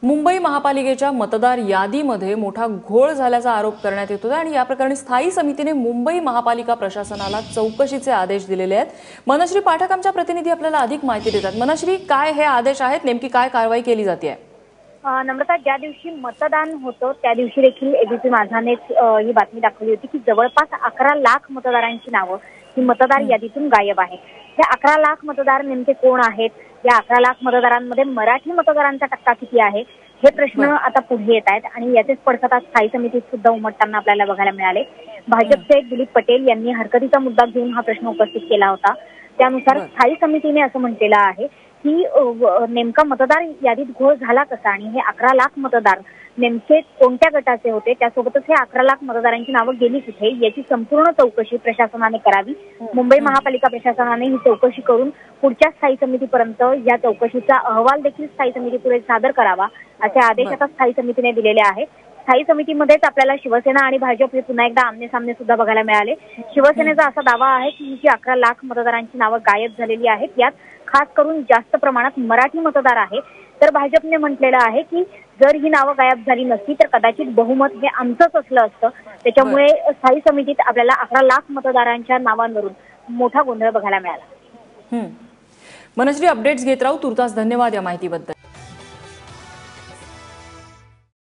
मुंबई महापालिकेच्या मतदार यादीमध्ये मोठा घोळ झाल्याचा आरोप करण्यात येत होता आणि या प्रकरणी स्थायी समितीने मुंबई महापालिका प्रशासनाला चौकशीचे आदेश दिलेले आहेत। मनश्री पाठक आमच्या प्रतिनिधी आपल्याला अधिक माहिती देतात। मनश्री, काय हे आदेश आहेत, नेमकी काय कारवाई केली जाते? नम्रता, ज्या दिवशी मतदान होतं त्या दिवशी देखील एबीपी माझाने ही बातमी दाखवली होती की जवळपास 11 लाख मतदारांची नावं ही मतदार यादीतून गायब आहेत। हे 11 लाख मतदार नेमके कोण आहेत? या 11 लाख मतदारांमध्ये मराठी मतदारांचा टक्का किती आहे? हे प्रश्न आता पुढे येत आहेत आणि याचेच पडसाद आज स्थायी समितीत सुद्धा उमटताना आपल्याला बघायला मिळाले। भाजपचे दिलीप पटेल यांनी हरकतीचा मुद्दा घेऊन हा प्रश्न उपस्थित केला होता। त्यानुसार स्थायी समितीने असं म्हटलेलं आहे की नेमका मतदार यादीत घोळ झाला कसा आणि हे 11 लाख मतदार नेमके कोणत्या गटाचे होते, त्यासोबतच हे 11 लाख मतदारांची नावं गेली कुठे याची संपूर्ण चौकशी प्रशासनाने करावी। मुंबई महापालिका प्रशासनाने ही चौकशी करून पुढच्या स्थायी समितीपर्यंत या चौकशीचा अहवाल देखील स्थायी समितीपुढे सादर करावा असे आदेश आता स्थायी समितीने दिलेले आहेत। स्थायी समितीमध्येच आपल्याला शिवसेना आणि भाजप हे पुन्हा एकदा आमने सामने सुद्धा बघायला मिळाले। शिवसेनेचा असा दावा आहे की जी 11 लाख मतदारांची नावं गायब झालेली आहेत यात खास करून जास्त प्रमाणात मराठी मतदार आहे, तर भाजपने म्हटलेलं आहे की जर ही नावं गायब झाली नसती तर कदाचित बहुमत हे आमचंच असलं असतं। त्याच्यामुळे स्थायी समितीत आपल्याला 11 लाख मतदारांच्या नावांवरून मोठा गोंधळ बघायला मिळाला। मनश्री, अपडेट्स घेत राहू। तुर्तास धन्यवाद या माहितीबद्दल।